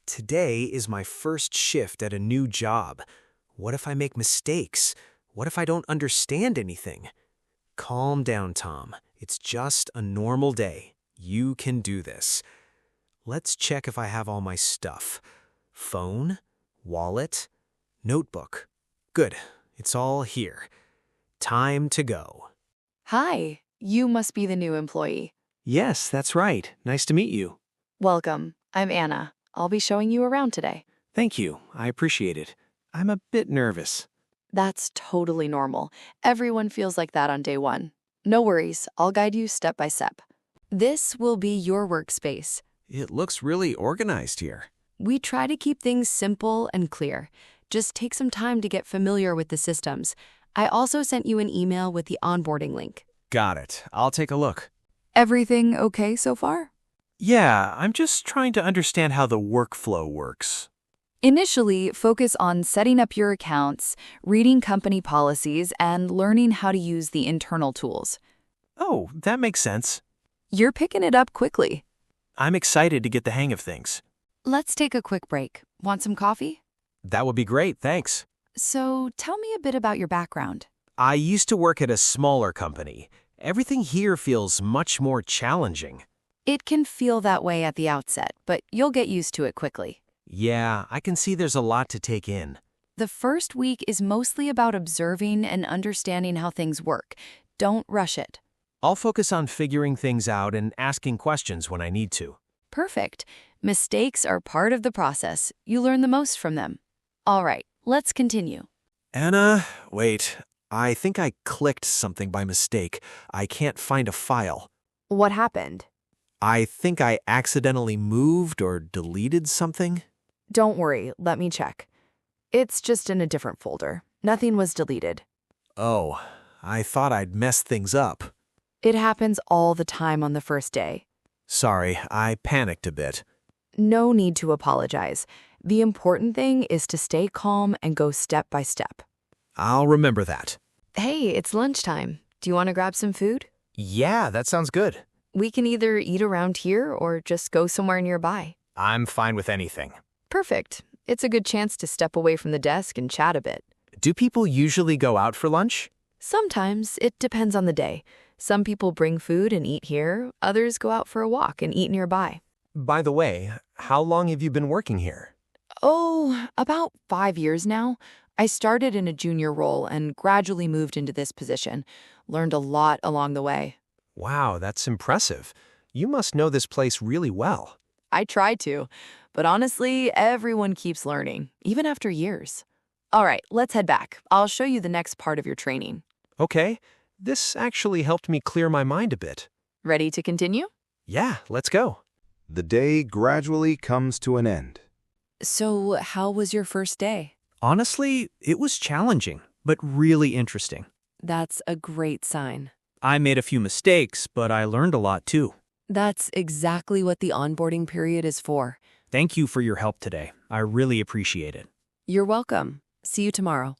Today is my first shift at a new job. What if I make mistakes? What if I don't understand anything? Calm down, Tom. It's just a normal day. You can do this. Let's check if I have all my stuff. Phone, wallet, notebook. Good. It's all here. Time to go. Hi, you must be the new employee. Yes, that's right. Nice to meet you. Welcome, I'm Anna. I'll be showing you around today. Thank you. I appreciate it. I'm a bit nervous. That's totally normal. Everyone feels like that on day one. No worries, I'll guide you step by step. This will be your workspace. It looks really organized here. We try to keep things simple and clear. Just take some time to get familiar with the systems. I also sent you an email with the onboarding link. Got it. I'll take a look. Everything okay so far? Yeah, I'm just trying to understand how the workflow works. Initially, focus on setting up your accounts, reading company policies, and learning how to use the internal tools. Oh, that makes sense. You're picking it up quickly. I'm excited to get the hang of things. Let's take a quick break. Want some coffee? That would be great, thanks. So, tell me a bit about your background. I used to work at a smaller company. Everything here feels much more challenging. It can feel that way at the outset, but you'll get used to it quickly. Yeah, I can see there's a lot to take in. The first week is mostly about observing and understanding how things work. Don't rush it. I'll focus on figuring things out and asking questions when I need to. Perfect. Mistakes are part of the process. You learn the most from them. All right, let's continue. Anna, wait. I think I clicked something by mistake. I can't find a file. What happened? I think I accidentally moved or deleted something. Don't worry, let me check. It's just in a different folder. Nothing was deleted. Oh, I thought I'd messed things up. It happens all the time on the first day. Sorry, I panicked a bit. No need to apologize. The important thing is to stay calm and go step by step. I'll remember that. Hey, it's lunchtime. Do you want to grab some food? Yeah, that sounds good. We can either eat around here or just go somewhere nearby. I'm fine with anything. Perfect. It's a good chance to step away from the desk and chat a bit. Do people usually go out for lunch? Sometimes it depends on the day. Some people bring food and eat here, others go out for a walk and eat nearby. By the way, how long have you been working here? Oh, about 5 years now. I started in a junior role and gradually moved into this position. Learned a lot along the way. Wow, that's impressive. You must know this place really well. I try to, but honestly, everyone keeps learning, even after years. All right, let's head back. I'll show you the next part of your training. Okay, this actually helped me clear my mind a bit. Ready to continue? Yeah, let's go. The day gradually comes to an end. So, how was your first day? Honestly, it was challenging, but really interesting. That's a great sign. I made a few mistakes, but I learned a lot too. That's exactly what the onboarding period is for. Thank you for your help today. I really appreciate it. You're welcome. See you tomorrow.